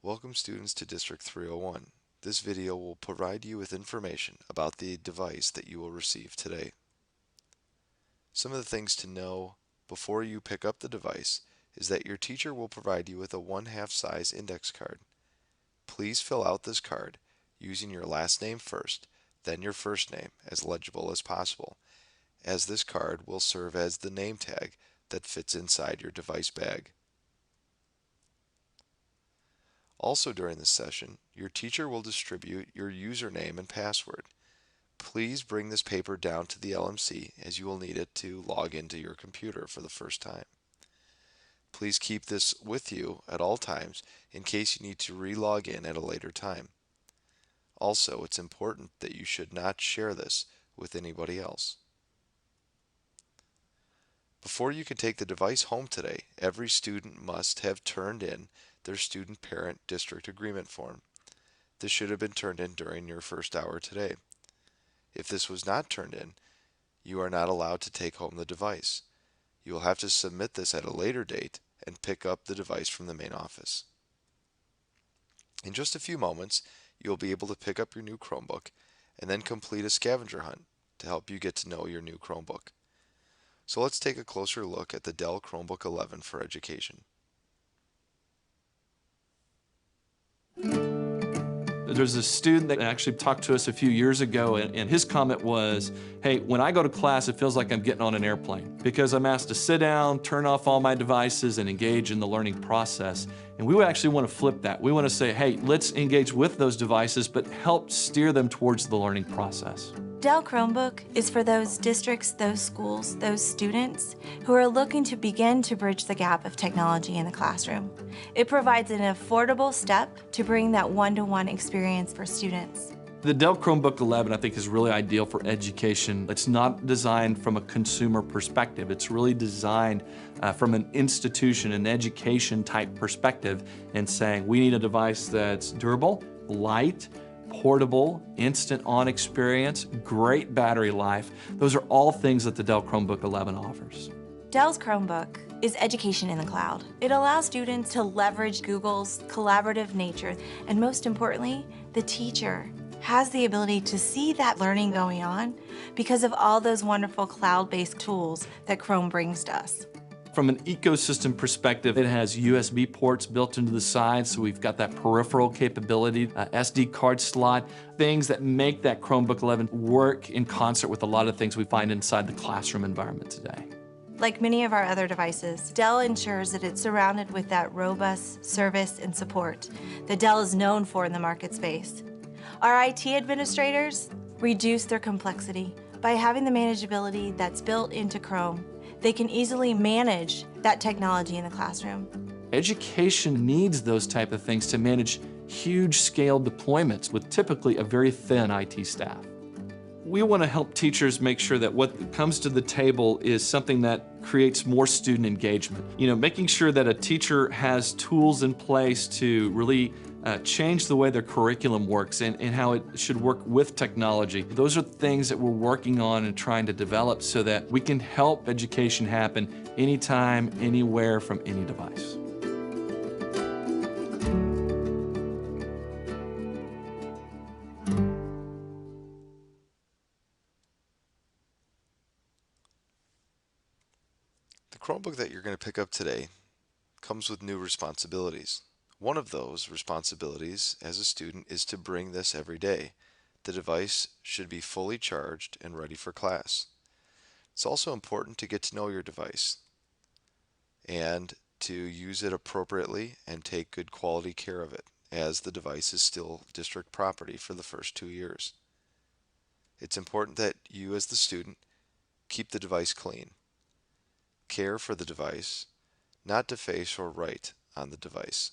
Welcome students to District 301. This video will provide you with information about the device that you will receive today. Some of the things to know before you pick up the device is that your teacher will provide you with a 1/2 size index card. Please fill out this card using your last name first, then your first name as legible as possible, as this card will serve as the name tag that fits inside your device bag. Also during this session, your teacher will distribute your username and password. Please bring this paper down to the LMC as you will need it to log into your computer for the first time. Please keep this with you at all times in case you need to re-log in at a later time. Also, it's important that you should not share this with anybody else. Before you can take the device home today, every student must have turned in their student parent district agreement form. This should have been turned in during your first hour today. If this was not turned in, you are not allowed to take home the device. You will have to submit this at a later date and pick up the device from the main office. In just a few moments, you will be able to pick up your new Chromebook and then complete a scavenger hunt to help you get to know your new Chromebook. So let's take a closer look at the Dell Chromebook 11 for education. There's a student that actually talked to us a few years ago, and his comment was, hey, when I go to class, it feels like I'm getting on an airplane because I'm asked to sit down, turn off all my devices, and engage in the learning process. And we would actually want to flip that. We want to say, hey, let's engage with those devices, but help steer them towards the learning process. Dell Chromebook is for those districts, those schools, those students who are looking to begin to bridge the gap of technology in the classroom. It provides an affordable step to bring that one-to-one experience for students. The Dell Chromebook 11, I think, is really ideal for education. It's not designed from a consumer perspective. It's really designed from an institution, an education type perspective, and saying we need a device that's durable, light, portable, instant on experience, great battery life. Those are all things that the Dell Chromebook 11 offers. Dell's Chromebook is education in the cloud. It allows students to leverage Google's collaborative nature, and most importantly, the teacher has the ability to see that learning going on because of all those wonderful cloud-based tools that Chrome brings to us. From an ecosystem perspective, it has USB ports built into the side, so we've got that peripheral capability, SD card slot, things that make that Chromebook 11 work in concert with a lot of things we find inside the classroom environment today. Like many of our other devices, Dell ensures that it's surrounded with that robust service and support that Dell is known for in the market space. Our IT administrators reduce their complexity by having the manageability that's built into Chrome. They can easily manage that technology in the classroom. Education needs those type of things to manage huge scale deployments with typically a very thin IT staff. We want to help teachers make sure that what comes to the table is something that creates more student engagement. Making sure that a teacher has tools in place to really change the way their curriculum works and how it should work with technology. Those are things that we're working on and trying to develop so that we can help education happen anytime, anywhere, from any device. The Chromebook that you're going to pick up today comes with new responsibilities. One of those responsibilities as a student is to bring this every day. The device should be fully charged and ready for class. It's also important to get to know your device and to use it appropriately and take good quality care of it, as the device is still district property for the first 2 years. It's important that you as the student keep the device clean. Care for the device, not deface or write on the device.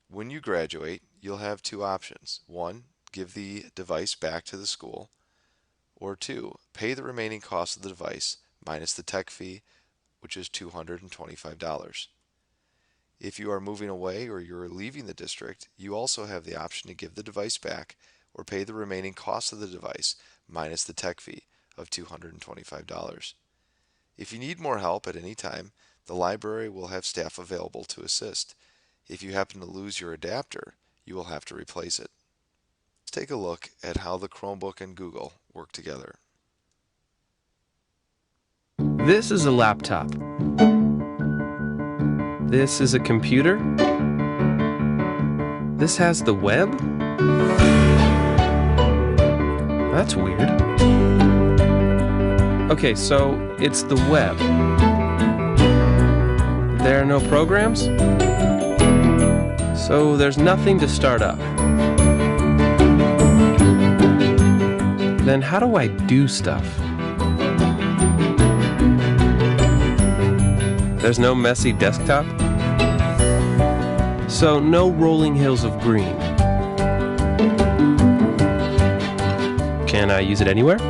When you graduate, you'll have two options. One, give the device back to the school, or two, pay the remaining cost of the device minus the tech fee, which is $225. If you are moving away or you're leaving the district, you also have the option to give the device back or pay the remaining cost of the device minus the tech fee of $225. If you need more help at any time, the library will have staff available to assist. If you happen to lose your adapter, you will have to replace it. Let's take a look at how the Chromebook and Google work together. This is a laptop. This is a computer. This has the web? That's weird. Okay, so it's the web. There are no programs? So there's nothing to start up. Then how do I do stuff? There's no messy desktop? So no rolling hills of green. Can I use it anywhere?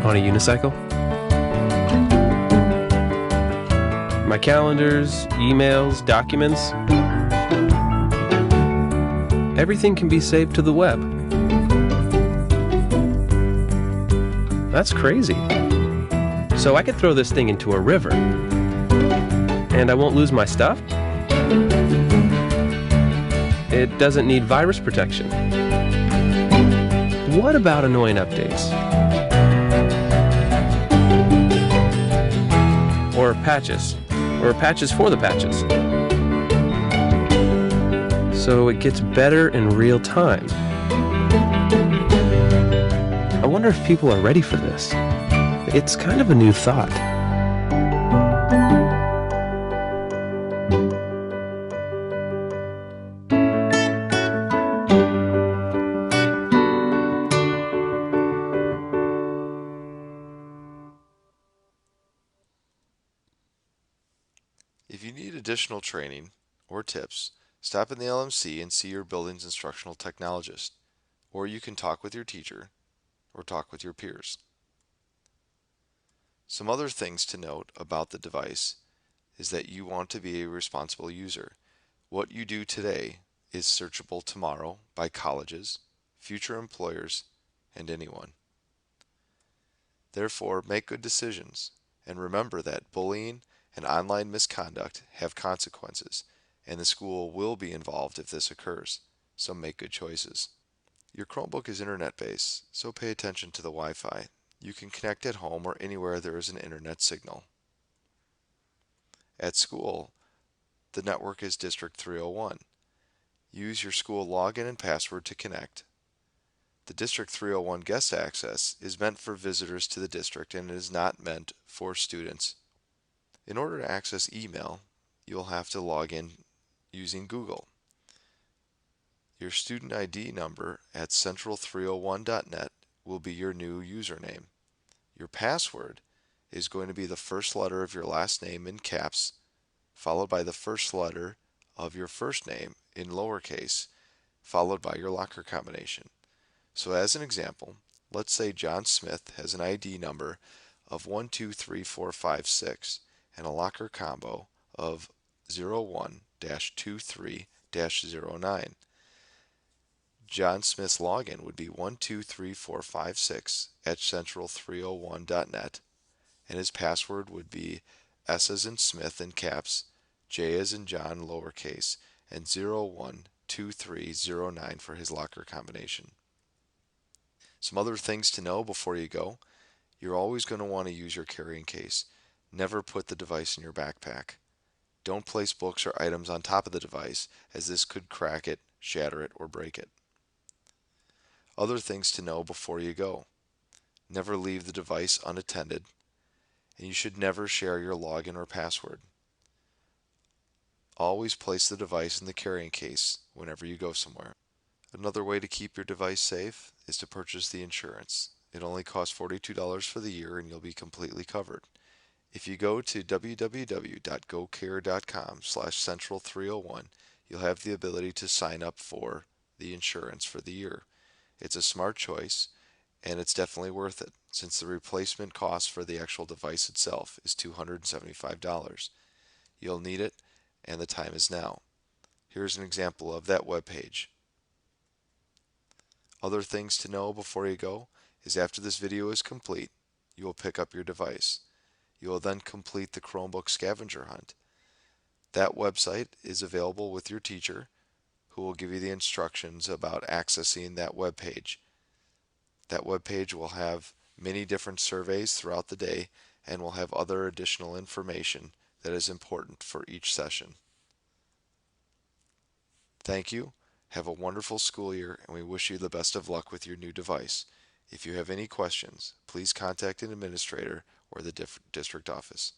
On a unicycle? My calendars, emails, documents. Everything can be saved to the web. That's crazy. So I could throw this thing into a river, and I won't lose my stuff? It doesn't need virus protection. What about annoying updates? Or patches? Or patches for the patches? So it gets better in real time. I wonder if people are ready for this. It's kind of a new thought. If you need additional training or tips, stop in the LMC and see your building's instructional technologist, or you can talk with your teacher or talk with your peers. Some other things to note about the device is that you want to be a responsible user. What you do today is searchable tomorrow by colleges, future employers, and anyone. Therefore, make good decisions and remember that bullying and online misconduct have consequences, and the school will be involved if this occurs, so make good choices. Your Chromebook is internet-based, so pay attention to the Wi-Fi. You can connect at home or anywhere there is an internet signal. At school, the network is District 301. Use your school login and password to connect. The District 301 guest access is meant for visitors to the district and is not meant for students. In order to access email, you'll have to log in using Google. Your student ID number at central301.net will be your new username. Your password is going to be the first letter of your last name in caps, followed by the first letter of your first name in lowercase, followed by your locker combination. So as an example, let's say John Smith has an ID number of 123456 and a locker combo of 01-23-09. John Smith's login would be 123456 at central301.net, and his password would be S as in Smith in caps, J as in John lowercase, and 012309 for his locker combination. Some other things to know before you go. You're always going to want to use your carrying case. Never put the device in your backpack. Don't place books or items on top of the device, as this could crack it, shatter it, or break it. Other things to know before you go. Never leave the device unattended, and you should never share your login or password. Always place the device in the carrying case whenever you go somewhere. Another way to keep your device safe is to purchase the insurance. It only costs $42 for the year and you'll be completely covered. If you go to www.gocare.com/central301, you'll have the ability to sign up for the insurance for the year. It's a smart choice, and it's definitely worth it, since the replacement cost for the actual device itself is $275. You'll need it, and the time is now. Here's an example of that web page. Other things to know before you go is after this video is complete, you will pick up your device. You will then complete the Chromebook scavenger hunt. That website is available with your teacher, who will give you the instructions about accessing that web page. That web page will have many different surveys throughout the day and will have other additional information that is important for each session. Thank you. Have a wonderful school year, and we wish you the best of luck with your new device. If you have any questions, please contact an administrator or the district office.